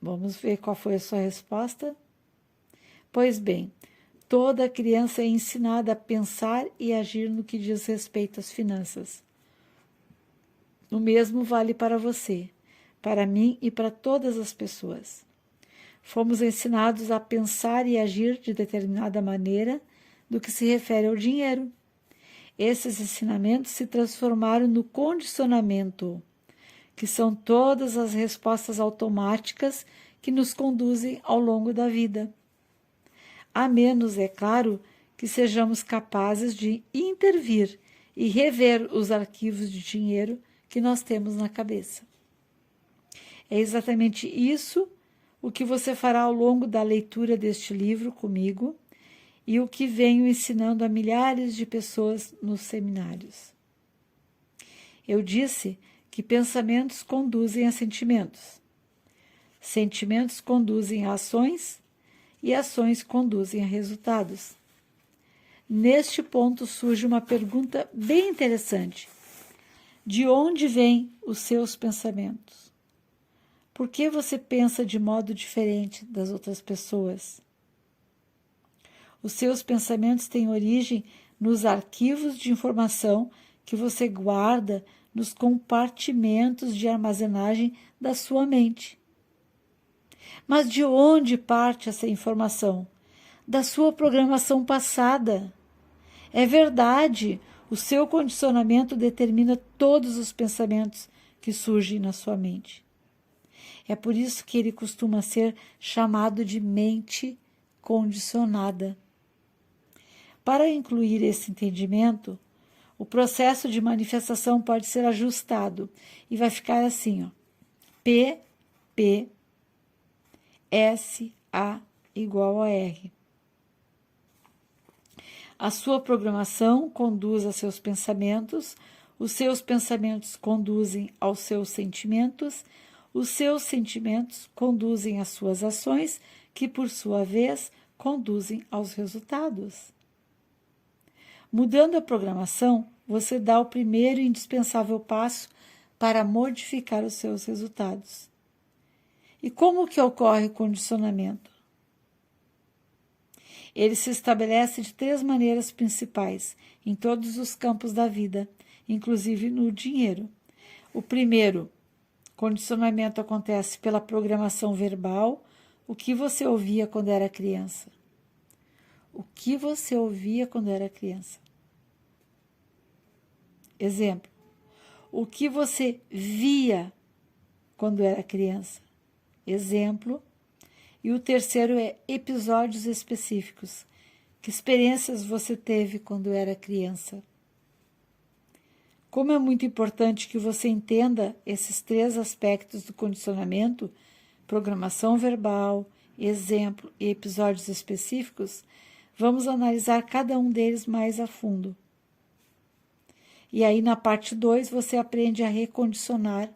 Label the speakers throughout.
Speaker 1: Vamos ver qual foi a sua resposta? Pois bem, toda criança é ensinada a pensar e agir no que diz respeito às finanças. O mesmo vale para você, para mim e para todas as pessoas. Fomos ensinados a pensar e agir de determinada maneira do que se refere ao dinheiro. Esses ensinamentos se transformaram no condicionamento, que são todas as respostas automáticas que nos conduzem ao longo da vida. A menos, é claro, que sejamos capazes de intervir e rever os arquivos de dinheiro que nós temos na cabeça. É exatamente isso o que você fará ao longo da leitura deste livro comigo e o que venho ensinando a milhares de pessoas nos seminários. Eu disse que pensamentos conduzem a sentimentos, sentimentos conduzem a ações e ações conduzem a resultados. Neste ponto surge uma pergunta bem interessante. De onde vêm os seus pensamentos? Por que você pensa de modo diferente das outras pessoas? Os seus pensamentos têm origem nos arquivos de informação que você guarda nos compartimentos de armazenagem da sua mente. Mas de onde parte essa informação? Da sua programação passada. É verdade, o seu condicionamento determina todos os pensamentos que surgem na sua mente. É por isso que ele costuma ser chamado de mente condicionada. Para incluir esse entendimento, o processo de manifestação pode ser ajustado e vai ficar assim, ó, P, P, S, A igual a R. A sua programação conduz a seus pensamentos, os seus pensamentos conduzem aos seus sentimentos, os seus sentimentos conduzem às suas ações, que por sua vez conduzem aos resultados. Mudando a programação, você dá o primeiro e indispensável passo para modificar os seus resultados. E como que ocorre o condicionamento? Ele se estabelece de 3 maneiras principais em todos os campos da vida, inclusive no dinheiro. O primeiro condicionamento acontece pela programação verbal, o que você ouvia quando era criança. O que você ouvia quando era criança? Exemplo, o que você via quando era criança? Exemplo. E o terceiro é episódios específicos. Que experiências você teve quando era criança? Como é muito importante que você entenda esses 3 aspectos do condicionamento, programação verbal, exemplo e episódios específicos, vamos analisar cada um deles mais a fundo. E aí, na parte 2, você aprende a recondicionar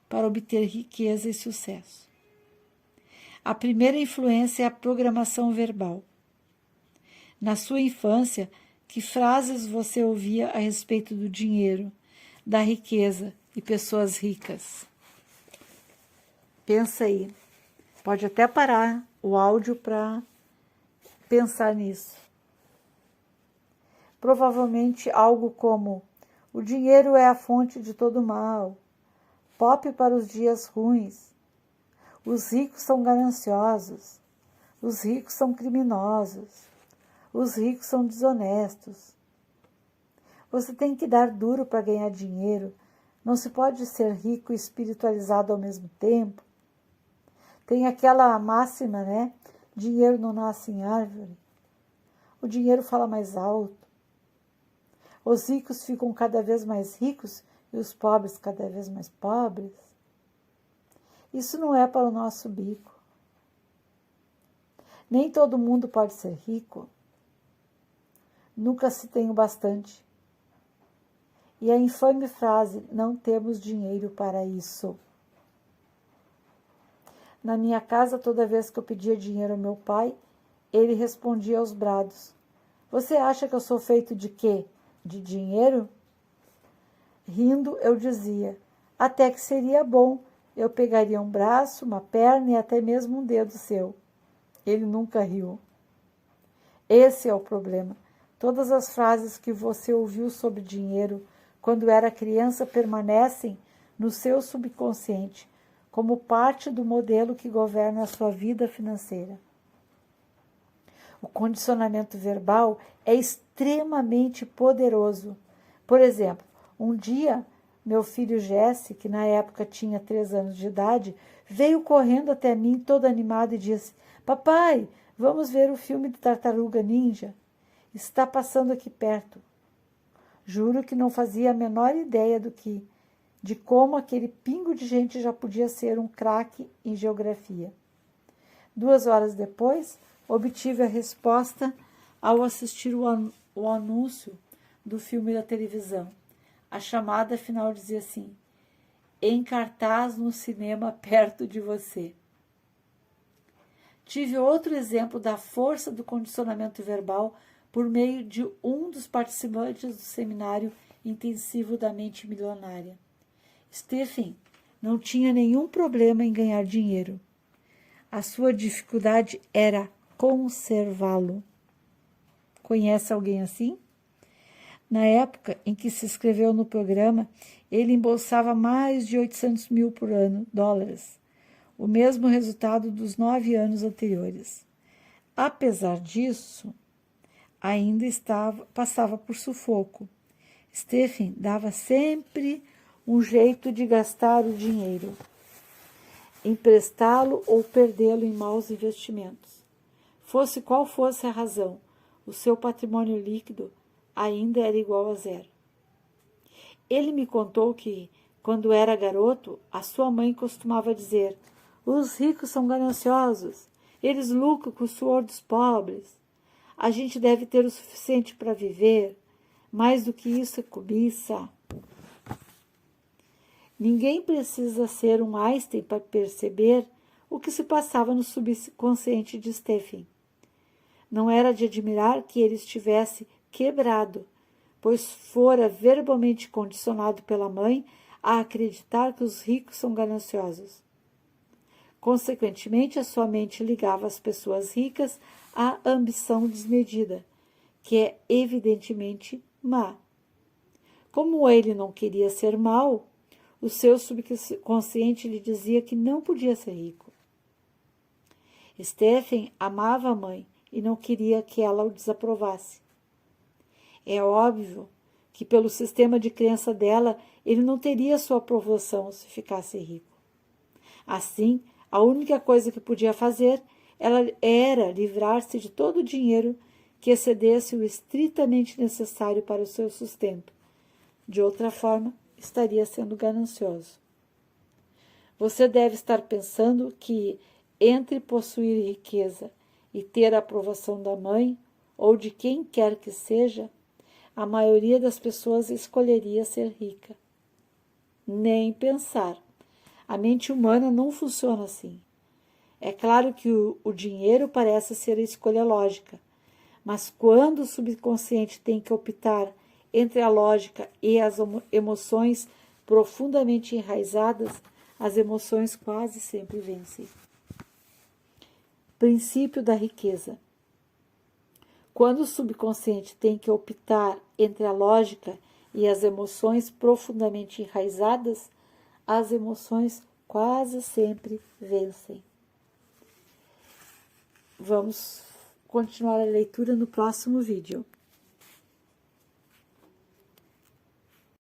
Speaker 1: para obter riqueza e sucesso. A primeira influência é a programação verbal. Na sua infância, que frases você ouvia a respeito do dinheiro, da riqueza e pessoas ricas? Pensa aí. Pode até parar o áudio para pensar nisso. Provavelmente algo como: o dinheiro é a fonte de todo mal, pop para os dias ruins, os ricos são gananciosos, os ricos são criminosos, os ricos são desonestos. Você tem que dar duro para ganhar dinheiro, não se pode ser rico e espiritualizado ao mesmo tempo. Tem aquela máxima, né? Dinheiro não nasce em árvore. O dinheiro fala mais alto. Os ricos ficam cada vez mais ricos e os pobres cada vez mais pobres. Isso não é para o nosso bico. Nem todo mundo pode ser rico. Nunca se tem o bastante. E a infame frase: não temos dinheiro para isso. Na minha casa, toda vez que eu pedia dinheiro ao meu pai, ele respondia aos brados: você acha que eu sou feito de quê? De dinheiro? Rindo, eu dizia: até que seria bom, eu pegaria um braço, uma perna e até mesmo um dedo seu. Ele nunca riu. Esse é o problema. Todas as frases que você ouviu sobre dinheiro quando era criança permanecem no seu subconsciente, como parte do modelo que governa a sua vida financeira. O condicionamento verbal é extremamente poderoso. Por exemplo, um dia, meu filho Jesse, que na época tinha 3 anos de idade, veio correndo até mim todo animado e disse: Papai, vamos ver o filme de Tartaruga Ninja? Está passando aqui perto. Juro que não fazia a menor ideia de como aquele pingo de gente já podia ser um craque em geografia. 2 horas depois, obtive a resposta ao assistir o anúncio do filme da televisão. A chamada final dizia assim: em cartaz no cinema perto de você. Tive outro exemplo da força do condicionamento verbal por meio de um dos participantes do seminário intensivo da mente milionária. Stephen não tinha nenhum problema em ganhar dinheiro. A sua dificuldade era conservá-lo. Conhece alguém assim? Na época em que se inscreveu no programa, ele embolsava mais de 800 mil por ano, dólares, o mesmo resultado dos 9 anos anteriores. Apesar disso, ainda passava por sufoco. Stephen dava sempre um jeito de gastar o dinheiro, emprestá-lo ou perdê-lo em maus investimentos. Fosse qual fosse a razão, o seu patrimônio líquido ainda era igual a zero. Ele me contou que, quando era garoto, a sua mãe costumava dizer: os ricos são gananciosos, eles lucram com o suor dos pobres. A gente deve ter o suficiente para viver, mais do que isso é cobiça. Ninguém precisa ser um Einstein para perceber o que se passava no subconsciente de Stephen. Não era de admirar que ele estivesse quebrado, pois fora verbalmente condicionado pela mãe a acreditar que os ricos são gananciosos. Consequentemente, a sua mente ligava as pessoas ricas à ambição desmedida, que é evidentemente má. Como ele não queria ser mau, o seu subconsciente lhe dizia que não podia ser rico. Stephen amava a mãe e não queria que ela o desaprovasse. É óbvio que, pelo sistema de crença dela, ele não teria sua aprovação se ficasse rico. Assim, a única coisa que podia fazer era livrar-se de todo o dinheiro que excedesse o estritamente necessário para o seu sustento. De outra forma, estaria sendo ganancioso. Você deve estar pensando que, entre possuir riqueza e ter a aprovação da mãe ou de quem quer que seja, a maioria das pessoas escolheria ser rica. Nem pensar. A mente humana não funciona assim. É claro que o dinheiro parece ser a escolha lógica, mas quando o subconsciente tem que optar entre a lógica e as emoções profundamente enraizadas, as emoções quase sempre vencem. Princípio da riqueza. Quando o subconsciente tem que optar entre a lógica e as emoções profundamente enraizadas, as emoções quase sempre vencem. Vamos continuar a leitura no próximo vídeo.